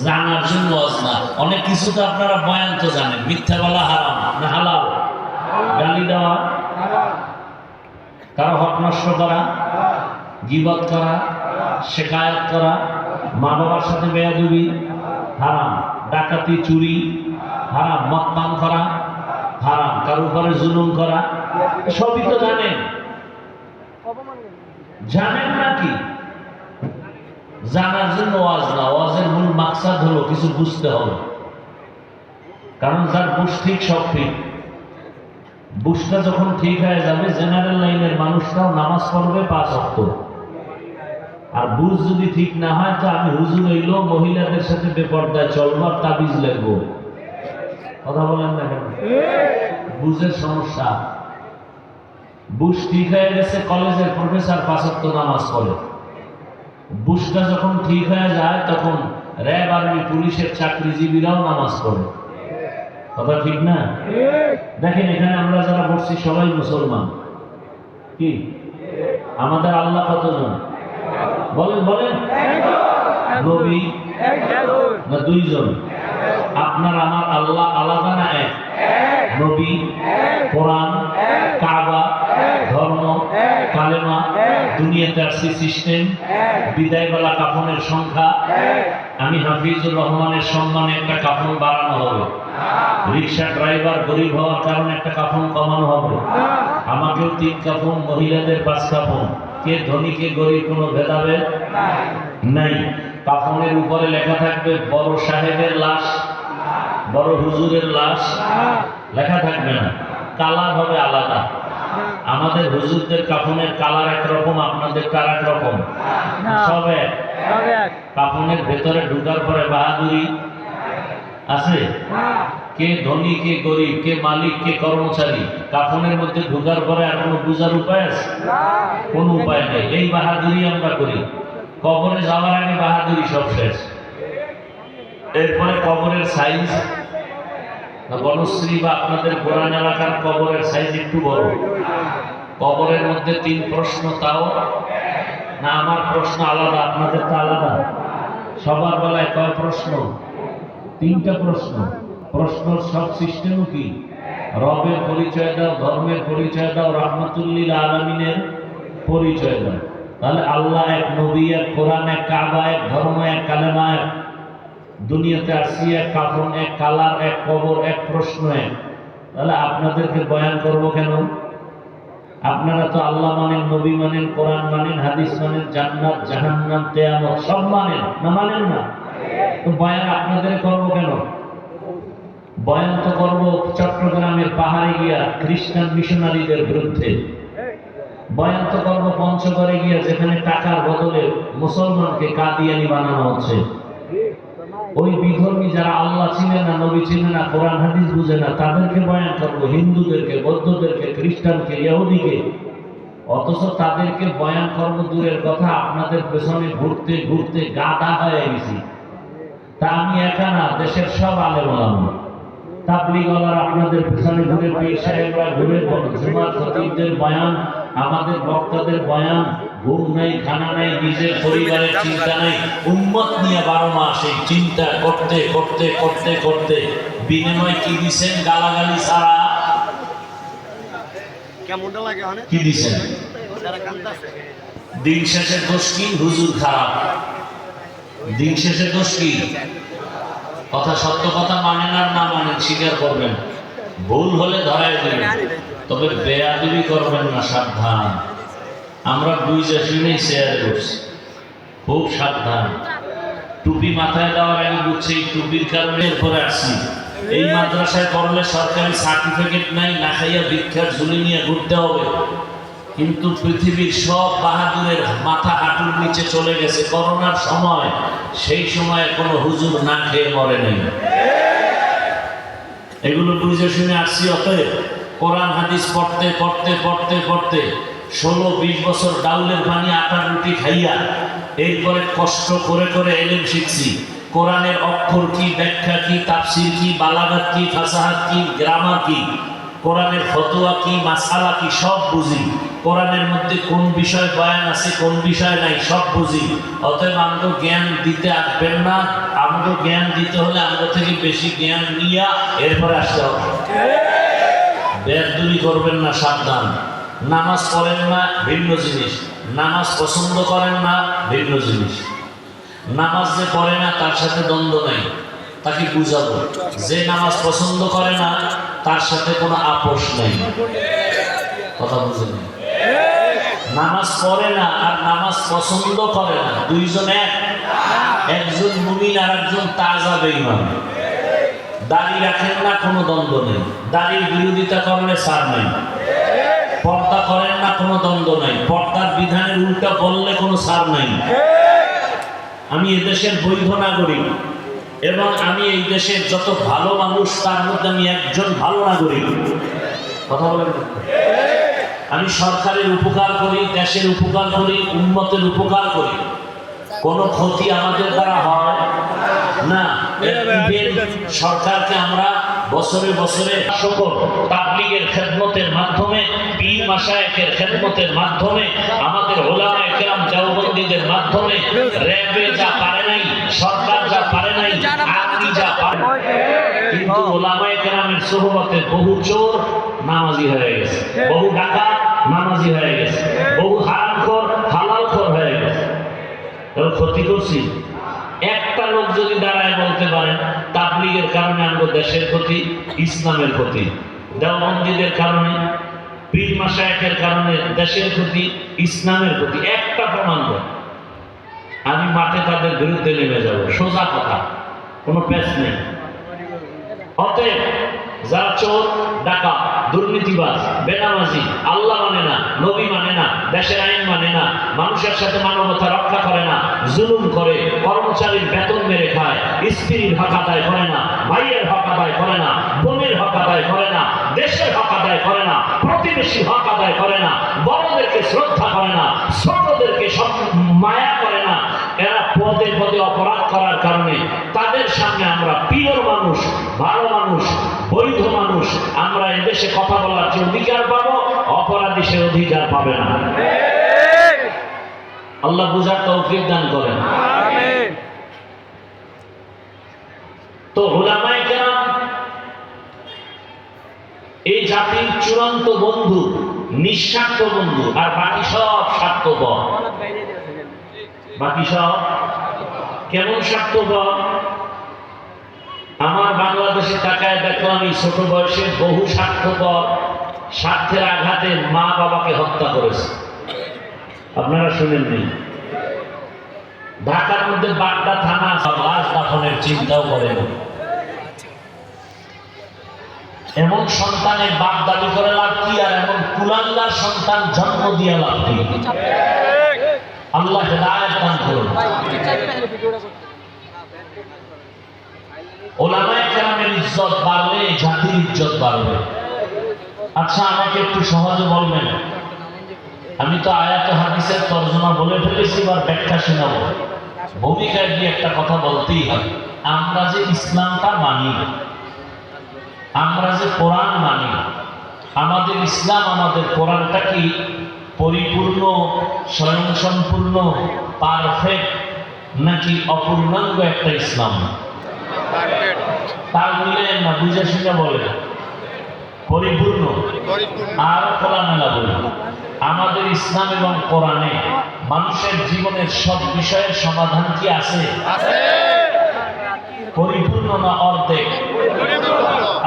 জানার জন্য ওয়াজ না। অনেক কিছু তো আপনারা বয়ান তো জানেন, মিথ্যা বলা হারাম না হালাল? গালি দেওয়া, কারো হক নষ্ট করা, গীবত করা, শিকায়ত করা, মা বাবার সাথে বেয়াদবি হারাম, ডাকাতি চুরি হারাম, মদ পান করা হারাম, কারো উপরে জুলুম করা, সবই তো জানেন। জানেন নাকি? জানার জন্য ওয়াজ না, ওয়াজের মূল মাকসাদ হলো কিছু বুঝতে হবে। কারণ যার বুঝ ঠিক সব ঠিক। বুঝটা যখন ঠিক হয়ে যাবে, জেনারেল লাইনের মানুষরাও নামাজ পড়বে 5 ওয়াক্ত। আর বুঝ যদি ঠিক না হয়, তো আমি হুজুর হইলো মহিলাদের সাথে বেপর্দায় চলবো আর তাবিজ লাগবো। কথা বলেন না কেন? বুঝের সমস্যা। বুঝ ঠিক হয়ে গেছে, কলেজের প্রফেসর 5 ওয়াক্ত নামাজ পড়ে। বুঝটা যখন ঠিক হয়ে যায়, তখন র্যাব, আর্মি, পুলিশের চাকরিজীবীরাও নামাজ পড়ে। কথা ঠিক না? দেখেন এখানে আমরা যারা বসছি সবাই মুসলমান। কি আমাদের আল্লাহ কতজন? বলেন বলেন। নবী না 2 জন? আপনার আমার আল্লাহ আলাদা না এক? নবী, কোরআন, কাবা, ধর্ম, কালেমা, দুনিয়াতে আসছে সিস্টেম, বিদায়বেলা কাফনের সংখ্যা। আমি হাফিজুর রহমানের সম্মানে একটা কাফন বাড়ানো হবে, রিক্সা ড্রাইভার গরিব হওয়ার কারণে একটা কাফন কমানো হবে, আমাকেও 3 কাফন, মহিলাদের 5 কাফন। কে ধনী কে গরিব কোনো ভেদাভেদ নাই। কাফনের উপরে লেখা থাকবে বড় সাহেবের লাশ, বড় হুজুরের লাশ লেখা থাকবে না, কালার হবে আলাদা। আমাদের হুজুরদের কাফনের কালার একরকম, আপনাদের কার একরকম? সব এক। কাফনের ভেতরে ঢুকার পরে বাহাদুরি আছে? কে ধনী কে গরিব, কে মালিক কে কর্মচারী, কাফনের মধ্যে ঢুকার পরে আর কোনো বুঝার উপায় আছে? কোন উপায় নেই। এই বাহাদুরি আমরা করি। কবরে যাওয়ার আগে বাহাদুরি সব শেষ। এরপরে কবরের সাইজ, বনশ্রী বা আপনাদের গোরান এলাকার কবরের সাইজ একটু বড়। কবরের মধ্যে 3 প্রশ্ন, তাও না আমার প্রশ্ন আলাদা, আপনাদের তো আলাদা। সবার বেলায় কয় প্রশ্ন? 3টা প্রশ্ন। প্রশ্নর সব সিস্টেম কি? রবের পরিচয় দাও, ধর্মের পরিচয় দাও, রাহমাতুল্লিল আলামিনের পরিচয় দাও। তাহলে আল্লাহ এক, নবী এক, কোরআন এক, কাবা এক, ধর্ম এক, কালেমা এক, দুনিয়াতে আসছি এক, কাফন এক, কালার এক, কবর এক, প্রশ্ন এক। তাহলে আপনাদেরকে বয়ান করবো কেন? আপনারা তো আল্লাহ মানেন, নবী মানেন, কোরআন মানেন, হাদিস মানেন, জান্নাত জাহান্নাম কিয়ামত সব মানেন না? মানেন না? তো বয়ান আপনাদের করবো কেন? বয়ান তো করবো চট্টগ্রামের পাহাড়ে গিয়া খ্রিস্টান মিশনারিদের বিরুদ্ধে। বয়ান তো করবো পঞ্চগড়ে গিয়া, যেখানে টাকার বদলে মুসলমানকে কাদিয়ানি বানানো হচ্ছে। ওই বিধর্মী যারা আল্লাহ চিনে না, নবী চিনে না, কোরআন হাদিস বুঝে না, তাদেরকে বয়ান করবো, হিন্দুদেরকে, বৌদ্ধদেরকে, খ্রিস্টানকে, ইহুদিকে। অথচ তাদেরকে বয়ান করবো দূরের কথা, আপনাদের পেছনে ঘুরতে ঘুরতে গাদা হয়ে গেছি। তা আমি একা না, দেশের সব আলেম ওলামা, তাবলীগওয়ালারা আপনাদের পেছনে ঘুরে, পীর সাহেবরা ঘুরে, জুমার খতিবদের বয়ান, আমাদের বক্তাদের বয়ান, ঘুম নাই, খানা নাই, নিজের পরিবারের চিন্তা নাই, উম্মত নিয়ে 12 মাস এই চিন্তা করতে করতে করতে করতে বিনিময় কি দিছেন? গালাগালি ছাড়া কি দিছেন? দিন শেষে দোষ কি? হুজুর খারাপ। দিন শেষে দোষ কি? কথা, সত্য কথা মানেন আর না মানেন স্বীকার করবেন, ভুল হলে ধরায় দেবেন, তবে বেয়াদবি করবেন না, সাবধান। আমরা বুঝে শুনেই শেয়ার করছি, খুব সাবধান। টুপি মাথায় দেওয়ার আগে বুঝছি এই টুপির কারণে এরপরে আসছি। এই মাদ্রাসায় পড়লে সরকারি সার্টিফিকেট নাই, না খাইয়া ভিক্ষার ঝুলি নিয়ে ঘুরতে হবে। কিন্তু পৃথিবীর সব বাহাদুরের মাথা হাঁটুর নিচে চলে গেছে করোনার সময়। সেই সময় কোনো হুজুর না খেয়ে মরে নাই। এগুলো বুঝে শুনে আসছি। অতএব কোরআন হাদিস পড়তে পড়তে পড়তে পড়তে 16-20 বছর ডাউলের পানি আটার রুটি খাইয়া এরপরে কষ্ট করে করে এলেম শিখছি। কোরআনের অক্ষর কি, ব্যাখ্যা কি, তাফসীর কি, বালাগাত কি, ফাসাহাত কি, গ্রামার কি, কোরআনের ফতোয়া কি, মাসালা কি, সব বুঝি। কোরআনের মধ্যে কোন বিষয় বয়ান আছে, কোন বিষয় নাই, সব বুঝি। অতএব আমাকে জ্ঞান দিতে আসবেন না, আমাকে জ্ঞান দিতে হলে আমাদের থেকে বেশি জ্ঞান নিয়ে এরপরে আসতে হবে। বেদুরি করবেন না, সাবধান। নামাজ পড়েন না, ভিন্ন জিনিস। নামাজ পছন্দ করেন না, ভিন্ন জিনিস। নামাজ যে পড়ে না তার সাথে দ্বন্দ্ব নাই, তাকে বুঝাবো। যে নামাজ পছন্দ করে না তার সাথে কোনো আপোষ নেই। কথা বুঝে নেই। নামাজ পড়ে না আর নামাজ পছন্দ করে না, দুইজন এক। একজন মুমিন আর একজন তাজা বেঈমান। দাড়ি রাখেন না, কোনো দ্বন্দ্ব নেই, দাড়ির বিরোধিতা করলে ছাড় নেই। পর্দা করেন না, কোনো দ্বন্দ্ব নাই, পর্দার বিধানের উল্টা বললে কোনো ছাড় নাই। আমি এদেশের বৈধ নাগরিক এবং আমি এই দেশের যত ভালো মানুষ তার মধ্যে আমি একজন ভালো নাগরিক। কথা বলেন। আমি সরকারের উপকার করি, দেশের উপকার করি, উম্মতের উপকার করি। কোনো ক্ষতি আমাদের দ্বারা হয় না। সরকারকে আমরা বছরে বছরে সকল তাবলীগের খেদমতের মাধ্যমে, পীর মাশায়েখের খেদমতের মাধ্যমে, আমাদের উলামায়ে কেরাম দেওবন্দীদের মাধ্যমে, র‍্যাবে যা পারে নাই, সরকার যা পারে নাই, আপনি যা পারেন। কিন্তু উলামায়ে কেরামের সুহবতে বহু চোর নামাজি হয়ে গেছে, বহু ডাকাত নামাজি হয়ে গেছে, বহু হারামখোর হালালখোর হয়ে গেছে। ক্ষতি করছি? একটা লোক যদি দাঁড়ায় বলতে পারেন তাবলীগের কারণে আমাদের দেশের ক্ষতি, ইসলামের ক্ষতি, দেওবন্দীদের কারণে, পীর মাশায়েখের কারণে দেশের ক্ষতি, ইসলামের ক্ষতি, একটা প্রমাণ দেন, আমি মাঠে তাদের বিরুদ্ধে নেমে যাব। সোজা কথা, কোনো প্যাচ নেই। অতএব যারা চোর, ডাকাত, দুর্নীতিবাজ, বেনামাজি, আল্লাহ মানে না, নবী মানে না, দেশের আইন মানে না, মানুষের সাথে মানবতা রক্ষা করে না, জুলুম করে, কর্মচারীর বেতন মেরে খায়, স্ত্রীর হক আদায় করে না, ভাইয়ের হক আদায় করে না, বোনের হক আদায় করে না, দেশের হক আদায় করে না, প্রতিবেশীর হক আদায় করে না, বড়দেরকে শ্রদ্ধা করে না, ছোটদেরকে মায়া করে না, এরা পদে পদে অপরাধ করার কারণে তাদের সামনে আমরা পিওর মানুষ, ভালো মানুষ, বৈধ মানুষ, আমরা এদেশে কথা বলার যে অধিকার পাবো, অপরাধী সে অধিকার পাবে না। আল্লাহ বুঝার তৌফিক দান করেন। তো উলামায়ে কেরাম এই জাতির চূড়ান্ত বন্ধু, নিঃস্বার্থ বন্ধু, আর বাকি সব স্বার্থপর। বাকি সব কেমন স্বার্থপর? আমার বাংলাদেশে তাকায় দেখলাম এই ছোট বয়সে বহু স্বার্থপর স্বার্থের আঘাতে মা বাবাকে হত্যা করেছে। আপনারা শুনেননি? ঢাকার মধ্যে বাড্ডা থানা লাশ দাফনের চিন্তাও করেন। এমন সন্তানের বাপ দাবি করে লাভ কি, আর এমন কুলাঙ্গার সন্তান জন্ম দিয়ে লাভ কি? আল্লাহ হেদায়েত দান করুন। উলামায়ে কেরামের ইজ্জত বাড়লে জাতির ইজ্জত বাড়বে। আচ্ছা, আমাকে একটু সহজে বলবেন, আমি তো আয়াত হাদিসের তর্জমা বলে ফেলেছি, এবার ব্যাখ্যা শোনাবো। ভূমিকায় দিয়ে একটা কথা বলতেই হবে। আমরা যে ইসলামটা মানি, আমরা যে কোরআন মানি, আমাদের ইসলাম, আমাদের কোরআনটা কি পরিপূর্ণ, স্বয়ংসম্পূর্ণ, পারফেক্ট, নাকি অপূর্ণাঙ্গ একটা ইসলাম? তার মিলেন না, বুঝে শুনে বলে পরিপূর্ণ। আর খোলামেলা বলি, আমাদের ইসলাম এবং কোরআনে মানুষের জীবনের সব বিষয়ের সমাধান কি আছে? পরিপূর্ণ না অর্ধেক?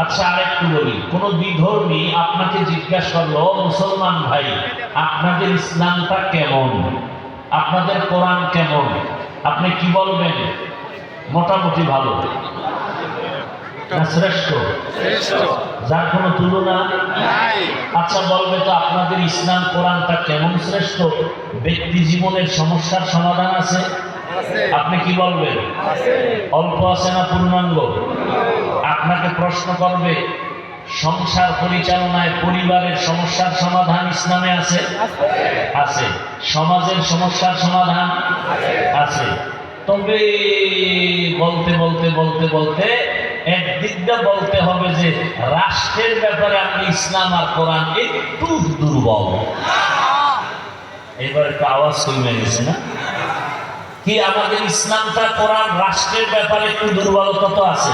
আচ্ছা, আরেকটু বলি, কোন বিধর্মী আপনাকে জিজ্ঞাসা করলো, মুসলমান ভাই আপনাদের ইসলামটা কেমন, আপনাদের কোরআন কেমন, আপনি কি বলবেন? মোটামুটি ভালো না শ্রেষ্ঠ? যার কোনো তুলনা নাই। আচ্ছা, বলবে তো আপনাদের ইসলাম কোরআনটা কেমন শ্রেষ্ঠ? ব্যক্তি জীবনের সমস্যার সমাধান আছে? আপনি কি বলবেন? অল্প আছে না পূর্ণাঙ্গ? আপনাকে প্রশ্ন করবে, সংসার পরিচালনায় পরিবারের সমস্যার সমাধান ইসলামে আছে? আছে। সমাজের সমস্যার সমাধান আছে। তবে বলতে বলতে বলতে বলতে একদিক দিয়ে বলতে হবে যে রাষ্ট্রের ব্যাপারে আপনি ইসলাম আর কোরআন একটু দুর্বল। এবার একটু আওয়াজ কমে গেছে না? কি আমাদের ইসলামটা কোরআন রাষ্ট্রের ব্যাপারে একটু দুর্বলতা তো আছে।